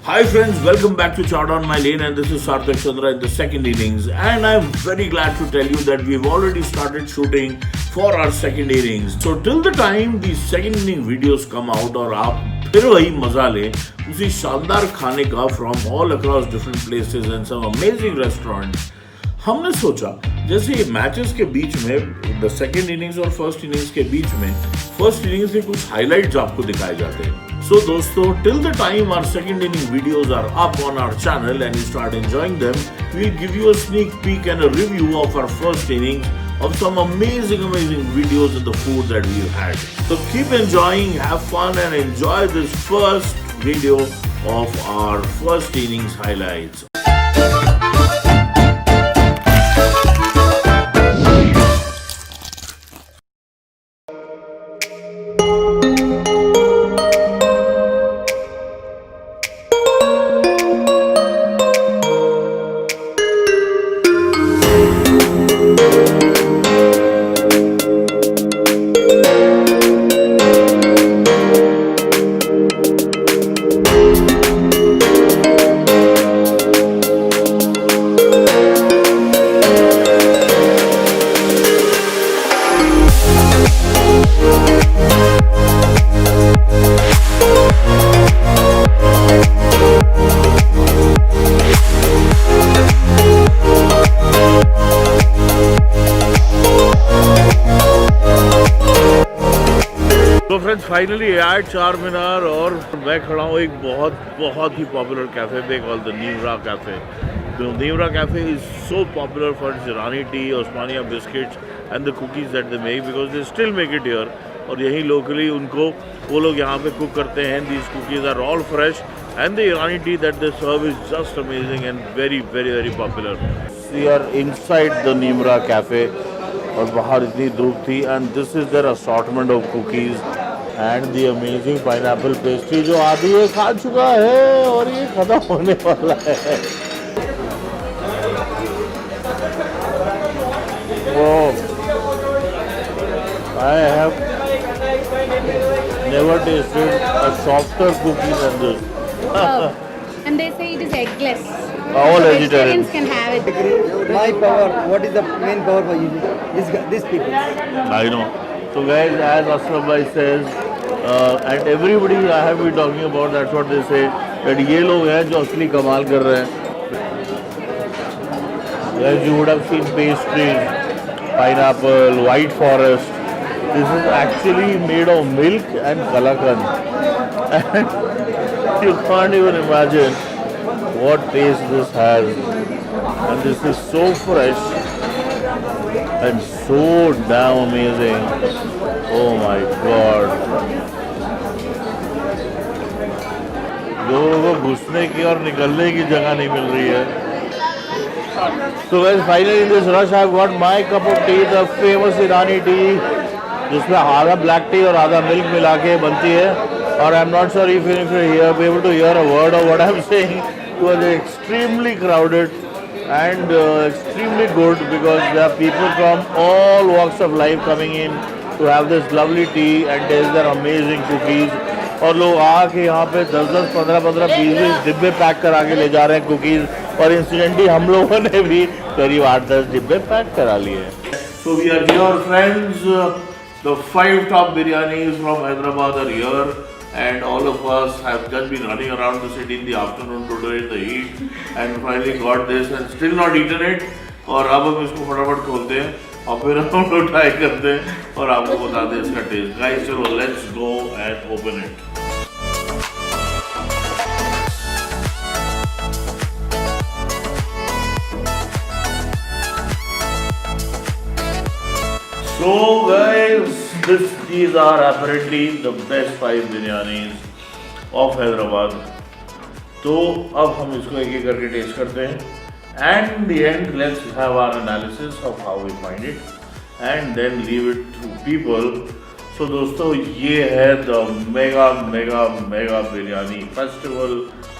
Hi friends, welcome back to Chowd on My Lane, and this is Sarthak Chandra in the second innings, and I'm very glad to tell you that we've already started shooting for our second innings. So till the time the second inning videos come out और आप फिर वही मजा ले उसी शानदार खाने का from all across different places and some amazing restaurants, हमने सोचा जैसे मैचेस के बीच में द सेकेंड इनिंग्स और फर्स्ट इनिंग्स के बीच में फर्स्ट इनिंग्स के कुछ हाइलाइट्स आपको दिखाए जाते हैं. So दोस्तों, till the time our second inning videos are up on our channel and you start enjoying them, we'll give you a sneak peek and a review of our first innings of some amazing videos and the food that we've had. So keep enjoying, have fun and enjoy this first video of our first innings highlights. तो friends finally at Charminar और मैं खड़ा हूँ एक बहुत ही popular cafe पे called the Neemra cafe. The Neemra Cafe is so popular for its Irani tea, Osmania biscuits and the cookies that they make because they still make it here. और यहीं locally उनको वो लोग यहाँ पे cook करते हैं. These cookies are all fresh and the Irani tea that they serve is just amazing and very popular. We are inside the Neemra Cafe और बाहर इतनी धूप थी and this is their assortment of cookies and the amazing pineapple pastry जो आदि ये खा चुका है और ये खत्म होने वाला है. I have never tasted a softer cookie than this. Oh. And they say it is eggless. All So vegetarian. vegetarians can have it. My power, what is the main power for you? These people. I know. So guys, as Ashraf bhai says, and everybody I have been talking about, that's what they say, that ये लोग हैं जो असली कमाल कर रहे हैं. As you would have seen pastries, pineapple, white forest. This is actually made of milk and kalakand. And you can't even imagine what taste this has. And this is so fresh and so damn amazing. Oh my god. लोगों को घुसने की और निकलने की जगह नहीं मिल रही है. So guys, finally in this rush I've got my cup of tea, the famous Irani tea, जिसमें आधा black tea और आधा milk मिला के बनती है. और I'm not sure if you're be able to hear a word of what I'm saying. It was extremely crowded and extremely good because there are people from all walks of life coming in to have this lovely tea and taste their amazing cookies. और लोग आके यहाँ पे 10-10, 15-15, 20-20 डिब्बे pack करा के ले जा रहे हैं कुकीज़. और इंसिडेंटली हम लोगों ने भी करीब 8-10 डिब्बे पैक करा लिए. So we are here friends. The 5 top biryanis from Hyderabad are here and all of us have just been running around the city in the afternoon to do it in the heat and finally got this and still not eaten it. और अब हम इसको फटाफट खोलते हैं और फिर हम लोग ट्राई करते हैं और आपको बताते हैं इसका टेस्ट. गाइस चलो let's go and open it. So guys, these are apparently the best 5 biryanis of Hyderabad. तो अब हम इसको एक एक करके टेस्ट करते हैं. And in the end, let's have our analysis of how we find it, and then leave it to people. So दोस्तों, ये है the mega biryani festival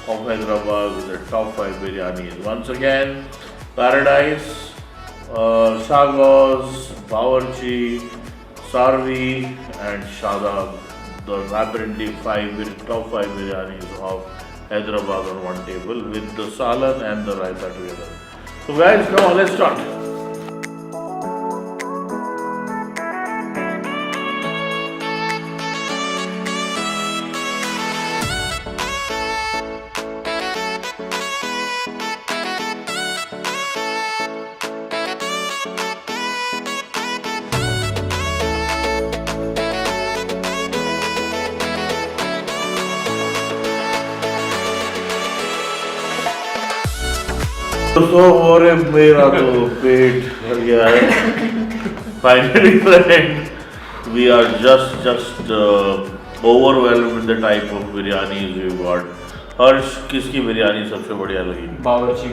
of Hyderabad with the top 5 biryanis. Once again, Paradise, Shagos, Bawarchi, Sarvi and Shadab, the apparently top 5 biryanis of Hyderabad on one table with the salan and the raita together. So guys, come on, let's start. तो और मेरा तो पेट भर गया है. Finally, friend, we are just overwhelmed with the type of biryanis we got. हर्ष, किसकी बिरयानी सबसे बढ़िया लगी? बावर्ची.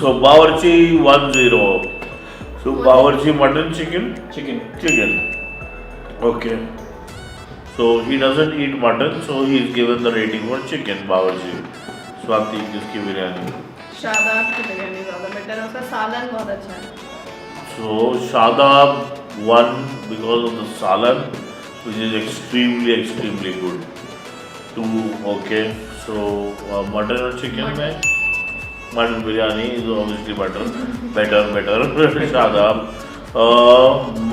So बावर्ची 1-0. So बावर्ची mutton chicken? Chicken. Okay. So he doesn't eat mutton, so he's given the rating for chicken. बावर्ची. स्वाति, किसकी बिरयानी? शादाब की बिरयानी ज़्यादा बेटर है, उसका सालन बहुत अच्छा है. So Shadab won because of the salan, which is extremely good. 2, okay. So mutton or chicken में mutton biryani is obviously better. Shadab.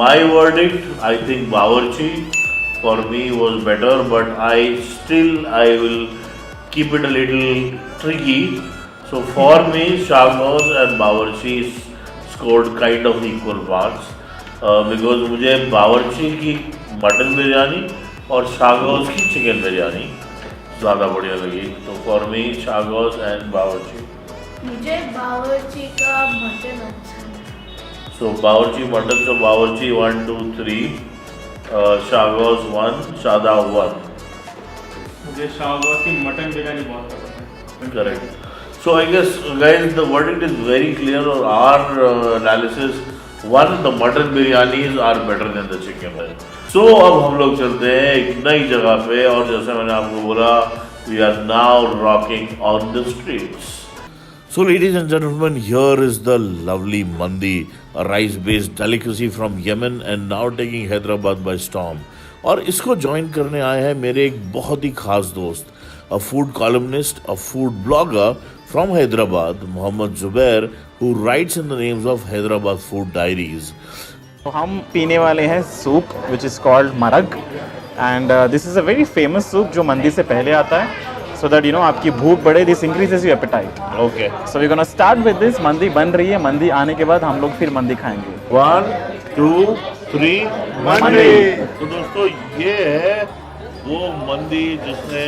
My verdict, I think Bawarchi for me was better, but I will keep it a little tricky. So for me, Shahnaaz and Bawarchi scored kind of equal marks because मुझे बावर्ची की mutton biryani और शाहगौज की chicken biryani ज़्यादा बढ़िया लगी. तो for me शाहगौज and बावर्ची. मुझे बावर्ची का मटन अच्छा है. सो बावर्ची मटन, तो बावर्ची 1, 2, 3, शाहगौज 1, शादाब 1. मुझे शाहबाज की मटन बिरयानी बहुत पसंद है. Correct. So I guess guys, the verdict is very clear on our analysis. One, the mutton biryanis are better than the chicken. So अब हम लोग चलते हैं एक नई जगह पे, और जैसे मैंने आपको बोला, we are now rocking on the streets. So ladies and gentlemen, here is the lovely mandi, a rice-based delicacy from Yemen and now taking Hyderabad by storm. और इसको ज्वाइन करने आए हैं मेरे एक बहुत ही खास दोस्त, a food columnist, a food blogger from Hyderabad, Mohammad Zubair, who writes in the names of Hyderabad Food Diaries. तो हम पीने वाले हैं soup which is called marag, and this is a very famous soup जो मंदी से पहले आता है, सो दैट आपकी भूख बढ़े, this increases your appetite. Okay. So we gonna start with this. Mandi बन रही है, मंदी आने के बाद हम लोग फिर मंदी खाएंगे. 1, 2, 3, मंदी. तो दोस्तों, ये है वो मंदी जिसने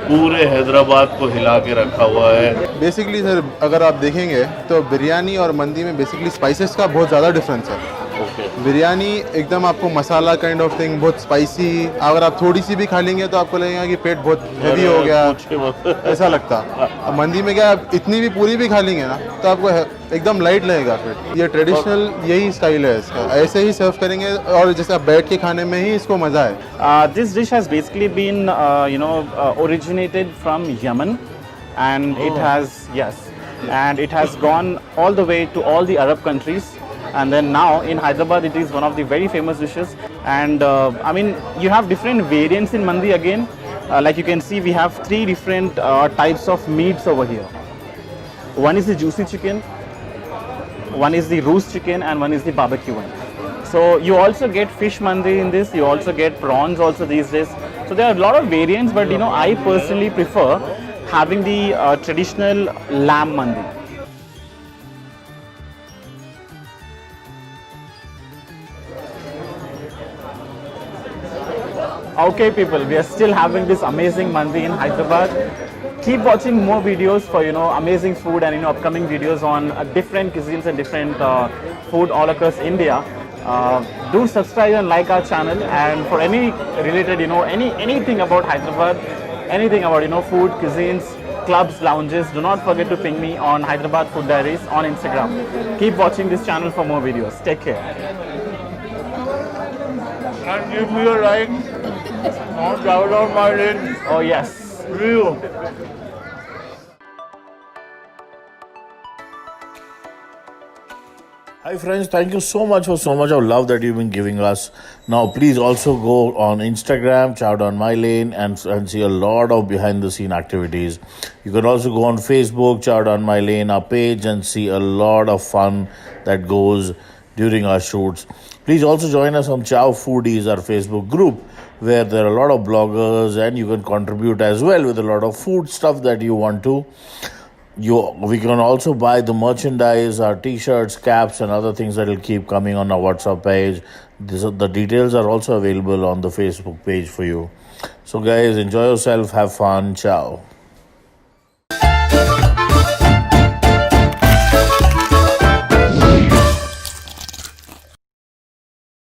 पूरे हैदराबाद को हिला के रखा हुआ है. बेसिकली सर, अगर आप देखेंगे तो बिरयानी और मंदी में बेसिकली स्पाइसेस का बहुत ज़्यादा डिफरेंस है. ओके. बिरयानी एकदम आपको मसाला काइंड ऑफ थिंग, बहुत स्पाइसी. अगर आप थोड़ी सी भी खा लेंगे तो आपको लगेगा कि पेट बहुत हैवी हो गया, ऐसा लगता. अब मंदी में क्या, आप इतनी भी पूरी भी खा लेंगे ना तो आपको एकदम लाइट लगेगा. फिर ये ट्रेडिशनल यही स्टाइल है इसका, ऐसे ही सर्व करेंगे और जैसे आप बैठ के खाने में ही इसको मज़ा है. This dish has basically been originated from Yemen, and it has gone all the way to all the Arab countries. And then now in Hyderabad, it is one of the very famous dishes. And I mean, you have different variants in mandi again. Like you can see, we have 3 different types of meats over here. One is the juicy chicken, one is the roast chicken, and one is the barbecue one. So you also get fish mandi in this. You also get prawns also these days. So there are a lot of variants, but I personally prefer having the traditional lamb mandi. Okay people, we are still having this amazing mandi in Hyderabad. Keep watching more videos for amazing food and upcoming videos on different cuisines and different food all across India. Do subscribe and like our channel, and for any related anything about Hyderabad, anything about food, cuisines, clubs, lounges, do not forget to ping me on Hyderabad Food Diaries on Instagram. Keep watching this channel for more videos. Take care. And give me a like. Don't travel on my link. Oh yes. Real. Hi friends, thank you so much for so much of love that you've been giving us. Now please also go on Instagram, Chow Down My Lane, and see a lot of behind the scene activities. You can also go on Facebook, Chow Down My Lane, our page, and see a lot of fun that goes during our shoots. Please also join us on Chow Foodies, our Facebook group, where there are a lot of bloggers and you can contribute as well with a lot of food stuff that you want to. We can also buy the merchandise, our t-shirts, caps, and other things that will keep coming on our WhatsApp page. The details are also available on the Facebook page for you. So guys, enjoy yourself, have fun, ciao.